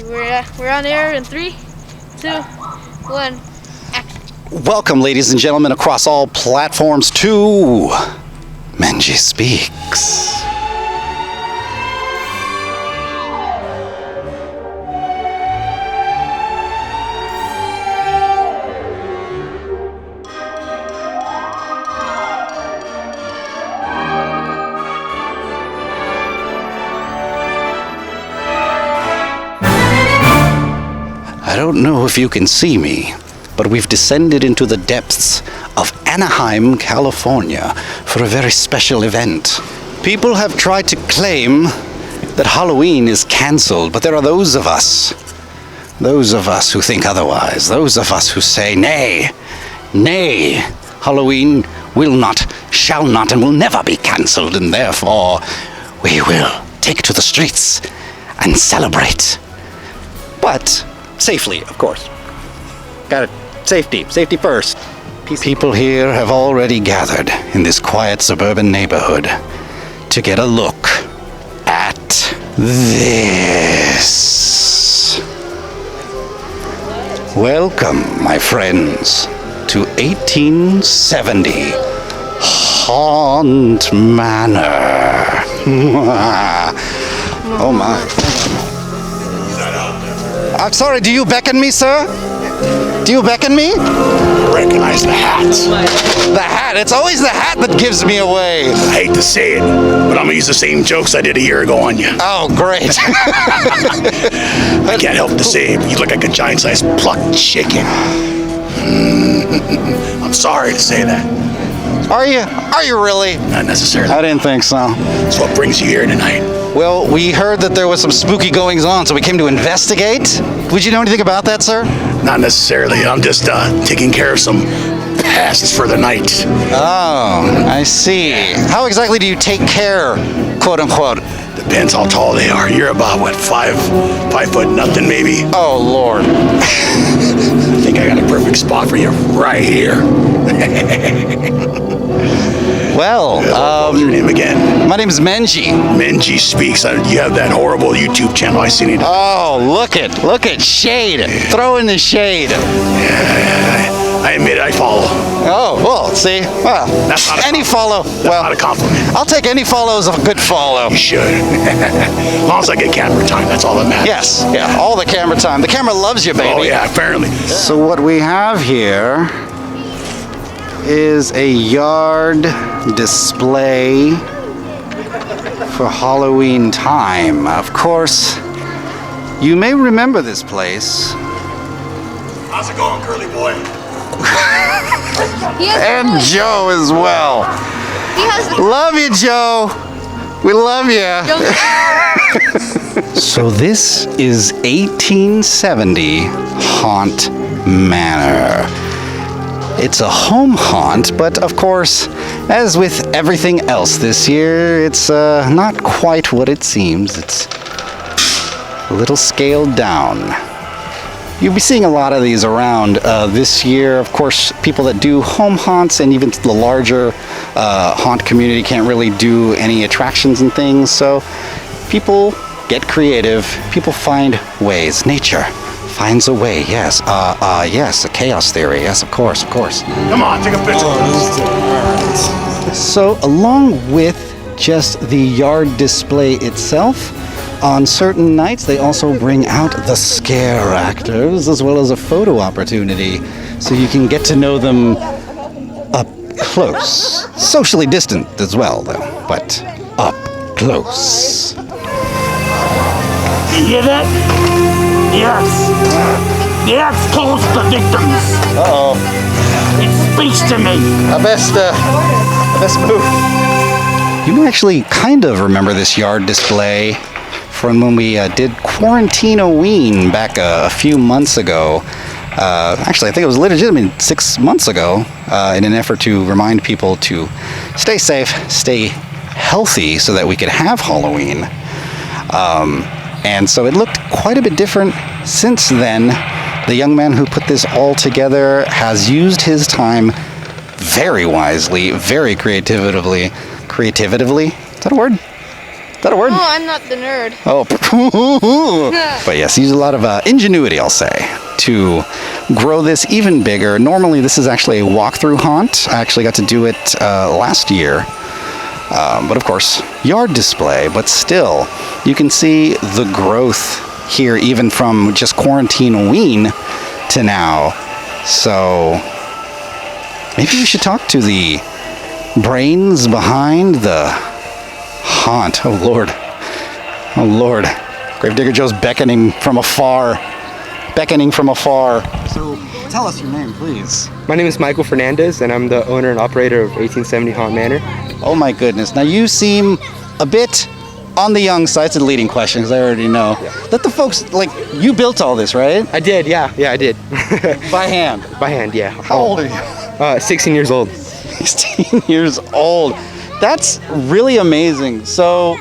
We're on air in 3, 2, 1. Welcome, ladies and gentlemen, across all platforms to Menji Speaks. I don't know if you can see me, but we've descended into the depths of Anaheim, California, for a very special event. People have tried to claim that Halloween is cancelled, but there are those of us who think otherwise, those of us who say, nay, Halloween will not, shall not, and will never be cancelled, and therefore we will take to the streets and celebrate. But safely, of course. Got it. Safety first. People here have already gathered in this quiet suburban neighborhood to get a look at this. Welcome, my friends, to 1870 Haunt Manor. Oh my. I'm sorry, do you beckon me, sir? Do you beckon me? Recognize the hat. The hat. It's always the hat that gives me away. I hate to say it, but I'm gonna use the same jokes I did a year ago on you. Oh, great. I can't help to say it, but you look like a giant-sized plucked chicken. I'm sorry to say that. Are you? Are you really? Not necessarily. I didn't think so. That's what brings you here tonight. Well, we heard that there was some spooky goings on, so we came to investigate. Would you know anything about that, sir? Not necessarily. I'm just taking care of some pests for the night. Oh, I see. How exactly do you take care, quote unquote? Depends how tall they are. You're about, what, 5 foot nothing maybe? Oh, Lord. I think I got a perfect spot for you right here. Well, what was your name again? My name is Menji. Menji Speaks. You have that horrible YouTube channel. I seen it. Oh, look at shade. Throw in the shade. I admit it, I follow. Oh, well, see? Well, that's not any follow. That's not a compliment. I'll take any follow as a good follow. You should. As long as I get camera time, that's all that matters. Yes, yeah, all the camera time. The camera loves you, baby. Oh, yeah, apparently. So what we have here is a yard display for Halloween time. Of course, you may remember this place. How's it going, curly boy? And Joe as well. Love you, Joe. We love you. So this is 1870 Haunt Manor. It's a home haunt, but of course, as with everything else this year, it's not quite what it seems. It's a little scaled down. You'll be seeing a lot of these around this year. Of course, people that do home haunts and even the larger haunt community can't really do any attractions and things, so people get creative. People find ways. Nature finds a way, yes. Yes, a chaos theory, yes, of course. Come on, take a picture. So, along with just the yard display itself, on certain nights they also bring out the scare actors as well as a photo opportunity, so you can get to know them up close. Socially distant as well, though, but up close. You hear that? The axe calls the victims. Uh-oh. It speaks to me. I best move. You may actually kind of remember this yard display from when we did Quarantine-O-Ween back a few months ago. Actually, I think it was legitimate 6 months ago, in an effort to remind people to stay safe, stay healthy, so that we could have Halloween. And so it looked quite a bit different since then. The young man who put this all together has used his time very wisely, very creatively. Is that a word? that a word? Oh, I'm not the nerd. Oh, but yes, use a lot of ingenuity, I'll say, to grow this even bigger. Normally, this is actually a walkthrough haunt. I actually got to do it last year. But of course, yard display, but still, you can see the growth here, even from just quarantine wean to now. So maybe we should talk to the brains behind the haunt. Oh Lord. Oh Lord. Gravedigger Joe's beckoning from afar. So tell us your name, please. My name is Michael Fernandez, and I'm the owner and operator of 1870 Haunt Manor. Oh my goodness. Now you seem a bit on the young side. It's a leading question because I already know. Yeah. Let the folks, like, you built all this, right? I did, yeah, I did. By hand. By hand, yeah. How old are you? 16 years old. 16 years old. That's really amazing. So,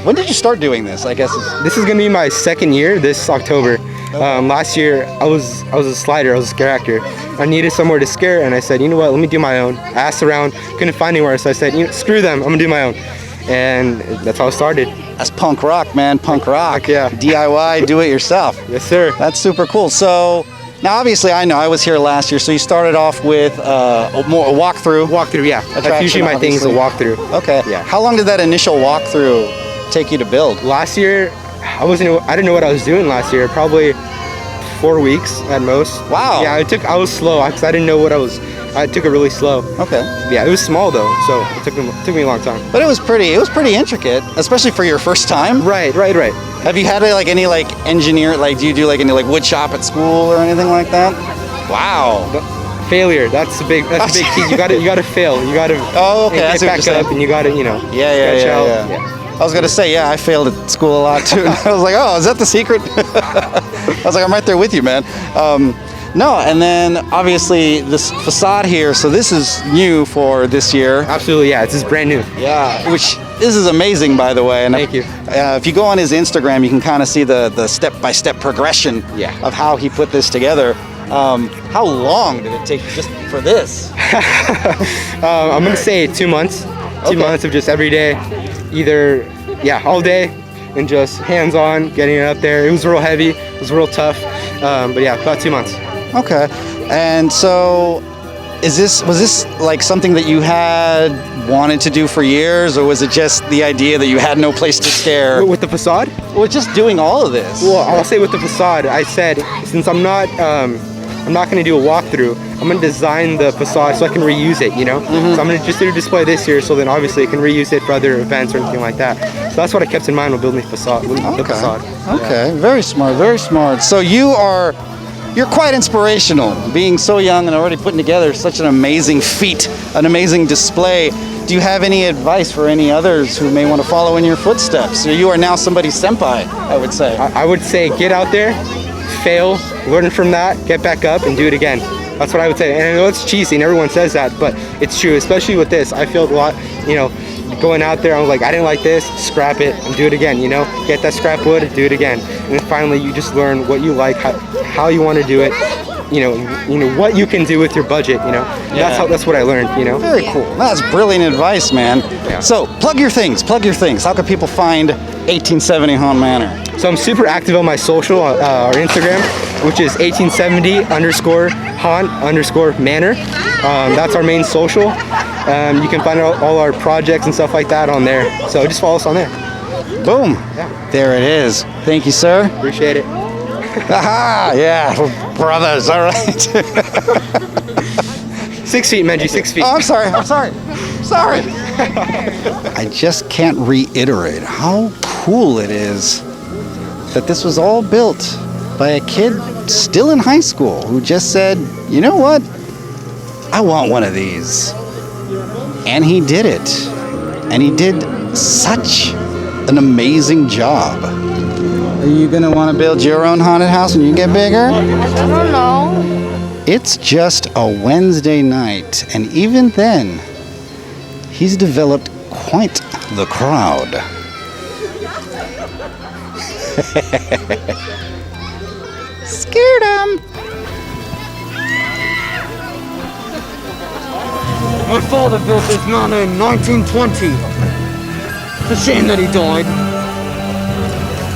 when did you start doing this? I guess This is gonna be my second year this October. Last year I was a slider, I was a scare actor. I needed somewhere to scare, and I said, you know what, let me do my own. I asked around, couldn't find anywhere, so I said, screw them, I'm gonna do my own. And that's how it started. that's punk rock, man. Punk rock. Yeah. DIY, do it yourself. Yes, sir. That's super cool. So, now obviously I know I was here last year, so you started off with a walkthrough. Walkthrough, yeah. That's usually my thing is a obviously. walkthrough. Okay. Yeah. How long did that initial walkthrough take you to build? Last year, I didn't know what I was doing last year. Probably 4 weeks at most. Wow. Yeah, I was slow because I didn't know what I took it really slow. Okay. Yeah, it was small though, so it took me a long time. But it was pretty intricate, especially for your first time. Right. Have you had any engineer, do you do any wood shop at school or anything like that? Wow. Failure. That's a big key. You gotta fail. You gotta Oh, okay, I get see what back you're up, saying. and you gotta Yeah. stretch out. I was gonna say, I failed at school a lot too. I was like, oh, is that the secret? I was like, I'm right there with you, man. No, and then obviously this facade here. So this is new for this year. Absolutely, yeah. This is brand new. Yeah, this is amazing, by the way. And Thank you. If you go on his Instagram, you can kind of see the step-by-step progression of how he put this together. How long did it take just for this? I'm gonna say 2 months. 2 months of just every day, all day, and just hands-on, getting it up there. It was real heavy. It was real tough. But yeah, about 2 months. Okay. And so was this something that you had wanted to do for years, or was it just the idea that you had no place to scare? With the facade? Well, just doing all of this. Well, I'll say with the facade, I said, since I'm not going to do a walkthrough, I'm going to design the facade so I can reuse it, Mm-hmm. So I'm going to just do a display this year, so then obviously I can reuse it for other events or anything like that. So that's what I kept in mind when building the facade. Okay, very smart, very smart. So you're quite inspirational, being so young and already putting together such an amazing feat, an amazing display. Do you have any advice for any others who may want to follow in your footsteps? So you are now somebody's senpai, I would say. I would say get out there, fail, learn from that, get back up, and do it again. That's what I would say. And I know it's cheesy and everyone says that, but it's true, especially with this. I failed a lot, going out there, I was like, I didn't like this, scrap it, and do it again, Get that scrap wood, do it again. And then finally you just learn what you like, how you want to do it, what you can do with your budget, That's what I learned, Very cool. That's brilliant advice, man. Yeah. So plug your things. How can people find 1870 Haunt Manor? So I'm super active on my social, our Instagram, which is 1870_haunt_manor. That's our main social. You can find all our projects and stuff like that on there. So just follow us on there. Boom. Yeah. There it is. Thank you, sir. Appreciate it. Aha! Yeah, we're brothers. All right. 6 feet, Menji, 6 feet. Oh, I'm sorry. Sorry. I just can't reiterate how cool it is that this was all built by a kid still in high school who just said, you know what? I want one of these. And he did it. And he did such an amazing job. Are you going to want to build your own haunted house when you get bigger? I don't know. It's just a Wednesday night, and even then, he's developed quite the crowd. Scared him. My father built this manor in 1920. It's a shame that he died.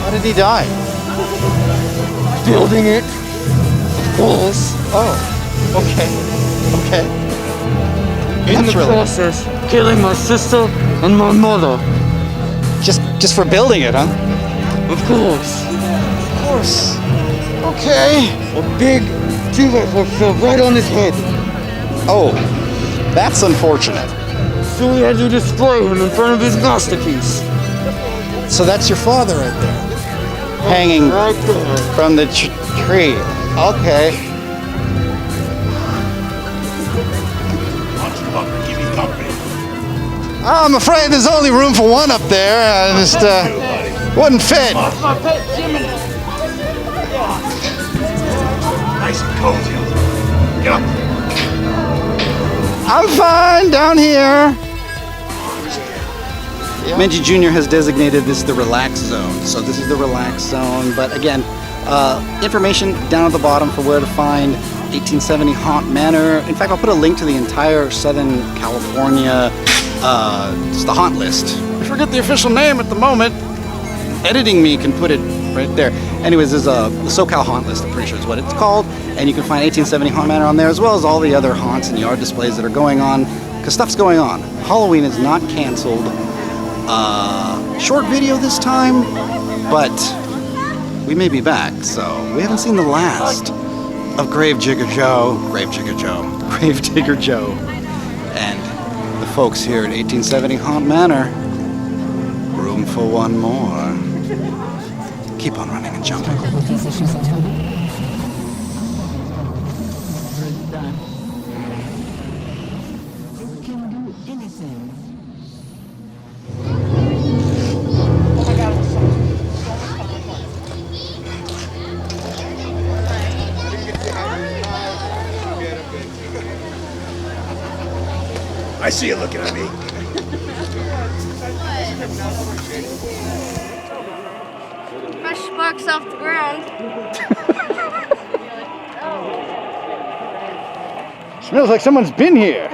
How did he die? Building it. Of course. Oh, okay. Okay. In That's the really process, killing my sister and my mother. just for building it, huh? Of course. Of course. Okay. A big tulip fell right on his head. Oh, that's unfortunate. So we had to display him in front of his masterpiece. So that's your father right there, hanging Right there. from the tree. Okay. Give you company. I'm afraid there's only room for one up there. I just wouldn't fit. Nice and cozy. Get up. I'm fine down here. Menji Jr. has designated this the relax zone. So this is the relax zone. But again, information down at the bottom for where to find 1870 Haunt Manor. In fact, I'll put a link to the entire Southern California, just the haunt list. I forget the official name at the moment. Editing me can put it right there. Anyways, there's the SoCal Haunt List, I'm pretty sure is what it's called. And you can find 1870 Haunt Manor on there, as well as all the other haunts and yard displays that are going on. Because stuff's going on. Halloween is not canceled. Short video this time, but we may be back. So we haven't seen the last of Grave Digger Joe, and the folks here at 1870 Haunt Manor. Room for one more. Keep on running and jumping. I see you looking at me. Fresh sparks off the ground. Smells like someone's been here.